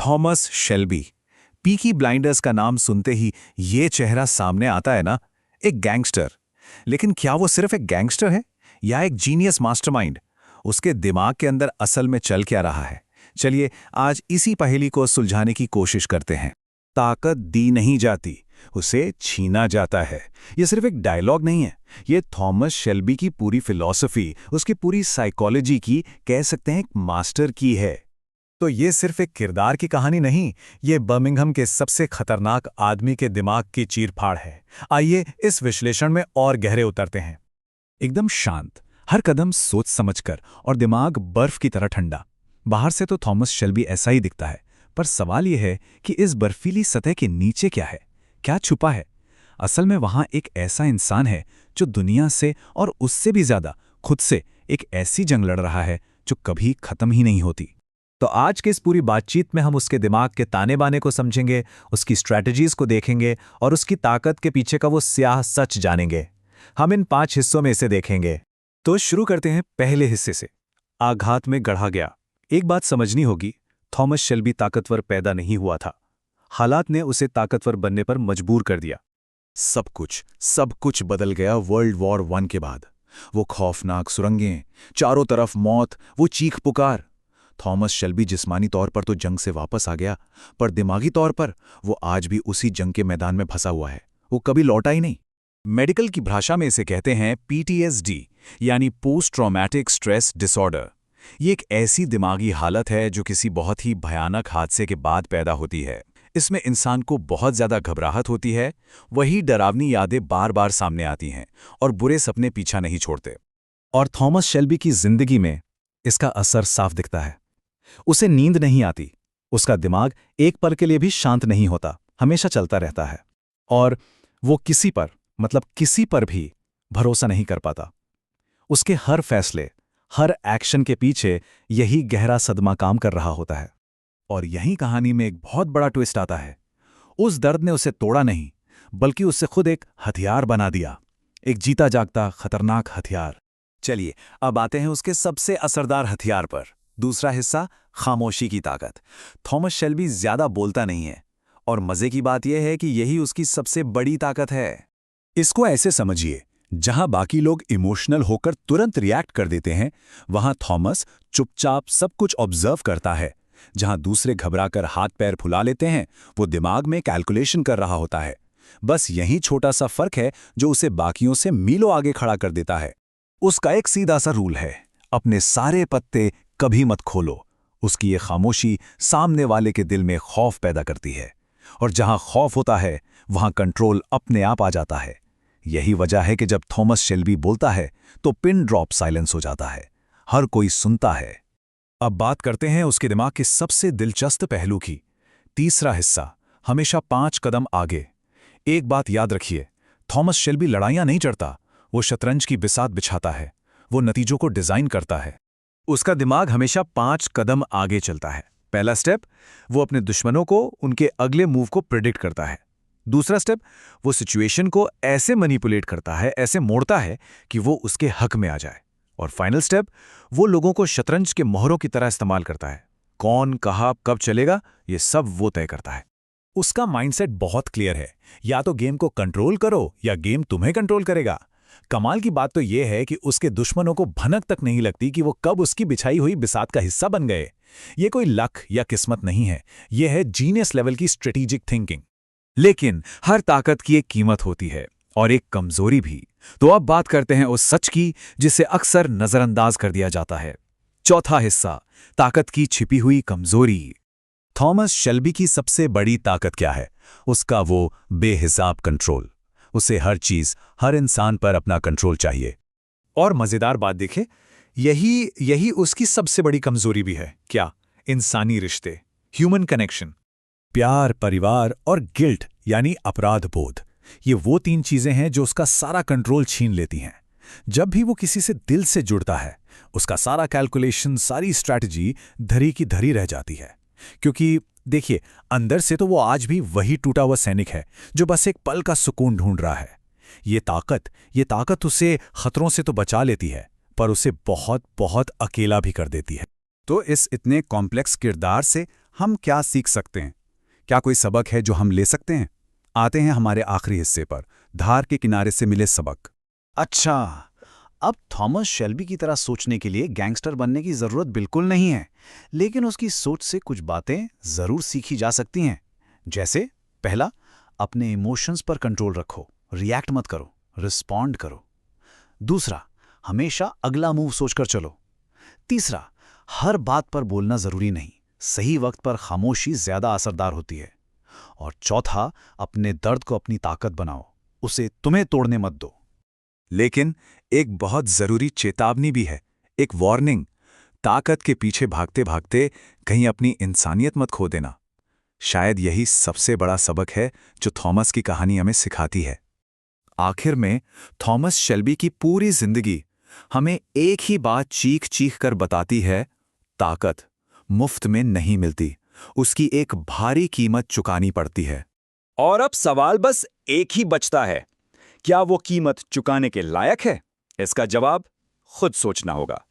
Thomas Shelby. Peaky blinders का नाम सुनते ही ये चेहरा सामने आता है ना, एक गैंगस्टर। लेकिन क्या वो सिर्फ एक गैंगस्टर है या एक जीनियस मास्टरमाइंड? उसके दिमाग के अंदर असल में चल क्या रहा है? चलिए आज इसी पहेली को सुलझाने की कोशिश करते हैं। ताकत दी नहीं जाती, उसे छीना जाता है। ये सिर्फ एक डायलॉग नहीं है, ये थॉमस शेल्बी की पूरी फिलॉसफी, उसकी पूरी साइकोलॉजी की, कह सकते हैं, एक मास्टर की है। तो ये सिर्फ एक किरदार की कहानी नहीं, ये बर्मिंघम के सबसे खतरनाक आदमी के दिमाग की चीरफाड़ है। आइए इस विश्लेषण में और गहरे उतरते हैं। एकदम शांत, हर कदम सोच समझकर, और दिमाग बर्फ की तरह ठंडा। बाहर से तो थॉमस शेल्बी ऐसा ही दिखता है, पर सवाल यह है कि इस बर्फीली सतह के नीचे क्या है, क्या छुपा है? असल में वहां एक ऐसा इंसान है जो दुनिया से और उससे भी ज्यादा खुद से एक ऐसी जंग लड़ रहा है जो कभी खत्म ही नहीं होती। तो आज के इस पूरी बातचीत में हम उसके दिमाग के ताने बाने को समझेंगे, उसकी स्ट्रैटेजीज को देखेंगे और उसकी ताकत के पीछे का वो स्याह सच जानेंगे। हम इन 5 हिस्सों में इसे देखेंगे। तो शुरू करते हैं पहले हिस्से से। आघात में गढ़ा गया। एक बात समझनी होगी, थॉमस शेल्बी ताकतवर पैदा नहीं हुआ था। हालात ने उसे ताकतवर बनने पर मजबूर कर दिया। सब कुछ बदल गया वर्ल्ड वॉर 1 के बाद। वो खौफनाक सुरंगें, चारों तरफ मौत, वो चीख पुकार। थॉमस शेल्बी जिस्मानी तौर पर तो जंग से वापस आ गया, पर दिमागी तौर पर वो आज भी उसी जंग के मैदान में फंसा हुआ है। वो कभी लौटा ही नहीं। मेडिकल की भाषा में इसे कहते हैं पीटीएसडी, यानी पोस्ट ट्रॉमेटिक स्ट्रेस डिसऑर्डर। ये एक ऐसी दिमागी हालत है जो किसी बहुत ही भयानक हादसे के बाद पैदा होती है। इसमें इंसान को बहुत ज्यादा घबराहट होती है, वही डरावनी यादें बार बार सामने आती हैं और बुरे सपने पीछा नहीं छोड़ते। और थॉमस शेल्बी की जिंदगी में इसका असर साफ दिखता है। उसे नींद नहीं आती, उसका दिमाग एक पल के लिए भी शांत नहीं होता, हमेशा चलता रहता है। और वो किसी पर भी भरोसा नहीं कर पाता। उसके हर फैसले, हर एक्शन के पीछे यही गहरा सदमा काम कर रहा होता है। और यही कहानी में एक बहुत बड़ा ट्विस्ट आता है। उस दर्द ने उसे तोड़ा नहीं, बल्कि उससे खुद एक हथियार बना दिया, एक जीता जागता खतरनाक हथियार। चलिए अब आते हैं उसके सबसे असरदार हथियार पर। दूसरा हिस्सा, खामोशी की ताकत। थॉमस शेल्बी ज्यादा बोलता नहीं है, और मजे की बात यह है कि यही उसकी सबसे बड़ी ताकत है। इसको ऐसे समझिए, जहां बाकी लोग इमोशनल होकर तुरंत रिएक्ट कर देते हैं, वहां थॉमस चुपचाप सब कुछ ऑब्जर्व करता है। जहां दूसरे घबराकर हाथ पैर फुला लेते हैं, वो दिमाग में कैलकुलेशन कर रहा होता है। बस यही छोटा सा फर्क है जो उसे बाकियों से मीलों आगे खड़ा कर देता है। उसका एक सीधा सा रूल है, अपने सारे पत्ते कभी मत खोलो। उसकी ये खामोशी सामने वाले के दिल में खौफ पैदा करती है, और जहां खौफ होता है वहां कंट्रोल अपने आप आ जाता है। यही वजह है कि जब थॉमस शेल्बी बोलता है तो पिन ड्रॉप साइलेंस हो जाता है, हर कोई सुनता है। अब बात करते हैं उसके दिमाग के सबसे दिलचस्प पहलू की। तीसरा हिस्सा, हमेशा 5 कदम आगे। एक बात याद रखिए, थॉमस शेल्बी लड़ाइयां नहीं चढ़ता, वो शतरंज की बिसात बिछाता है, वो नतीजों को डिजाइन करता है। उसका दिमाग हमेशा 5 कदम आगे चलता है। पहला स्टेप, वो अपने दुश्मनों को, उनके अगले मूव को प्रिडिक्ट करता है। दूसरा स्टेप, वो सिचुएशन को ऐसे मैनिपुलेट करता है, ऐसे मोड़ता है कि वो उसके हक में आ जाए। और फाइनल स्टेप, वो लोगों को शतरंज के मोहरों की तरह इस्तेमाल करता है। कौन, कहाँ, कब चलेगा, ये सब वो तय करता है। उसका माइंडसेट बहुत क्लियर है, या तो गेम को कंट्रोल करो या गेम तुम्हें कंट्रोल करेगा। कमाल की बात तो यह है कि उसके दुश्मनों को भनक तक नहीं लगती कि वो कब उसकी बिछाई हुई बिसात का हिस्सा बन गए। ये कोई लक या किस्मत नहीं है, यह है जीनियस लेवल की स्ट्रेटेजिक थिंकिंग। लेकिन हर ताकत की एक कीमत होती है, और एक कमजोरी भी। तो अब बात करते हैं उस सच की जिसे अक्सर नजरअंदाज कर दिया जाता है। चौथा हिस्सा, ताकत की छिपी हुई कमजोरी। थॉमस शेल्बी की सबसे बड़ी ताकत क्या है? उसका वो बेहिसाब कंट्रोल। उसे हर चीज, हर इंसान पर अपना कंट्रोल चाहिए। और मजेदार बात देखें, यही उसकी सबसे बड़ी कमजोरी भी है। क्या? इंसानी रिश्ते, ह्यूमन कनेक्शन। प्यार, परिवार और गिल्ट यानी अपराध बोध, ये वो 3 चीजें हैं जो उसका सारा कंट्रोल छीन लेती हैं। जब भी वो किसी से दिल से जुड़ता है, उसका सारा कैलकुलेशन, सारी स्ट्रैटेजी धरी की धरी रह जाती है। क्योंकि देखिए, अंदर से तो वो आज भी वही टूटा हुआ सैनिक है जो बस एक पल का सुकून ढूंढ रहा है। ये ताकत उसे खतरों से तो बचा लेती है, पर उसे बहुत बहुत अकेला भी कर देती है। तो इस इतने कॉम्प्लेक्स किरदार से हम क्या सीख सकते हैं? क्या कोई सबक है जो हम ले सकते हैं? आते हैं हमारे आखिरी हिस्से पर, धार के किनारे से मिले सबक। अच्छा, अब थॉमस शेल्बी की तरह सोचने के लिए गैंगस्टर बनने की जरूरत बिल्कुल नहीं है, लेकिन उसकी सोच से कुछ बातें जरूर सीखी जा सकती हैं। जैसे, पहला, अपने इमोशंस पर कंट्रोल रखो, रिएक्ट मत करो, रिस्पॉन्ड करो। दूसरा, हमेशा अगला मूव सोचकर चलो। तीसरा, हर बात पर बोलना जरूरी नहीं, सही वक्त पर खामोशी ज्यादा असरदार होती है। और चौथा, अपने दर्द को अपनी ताकत बनाओ, उसे तुम्हें तोड़ने मत दो। लेकिन एक बहुत जरूरी चेतावनी भी है, एक वार्निंग। ताकत के पीछे भागते भागते कहीं अपनी इंसानियत मत खो देना। शायद यही सबसे बड़ा सबक है जो थॉमस की कहानी हमें सिखाती है। आखिर में थॉमस शेल्बी की पूरी जिंदगी हमें एक ही बात चीख चीख कर बताती है, ताकत मुफ्त में नहीं मिलती, उसकी एक भारी कीमत चुकानी पड़ती है। और अब सवाल बस एक ही बचता है, क्या वो कीमत चुकाने के लायक है? इसका जवाब खुद सोचना होगा।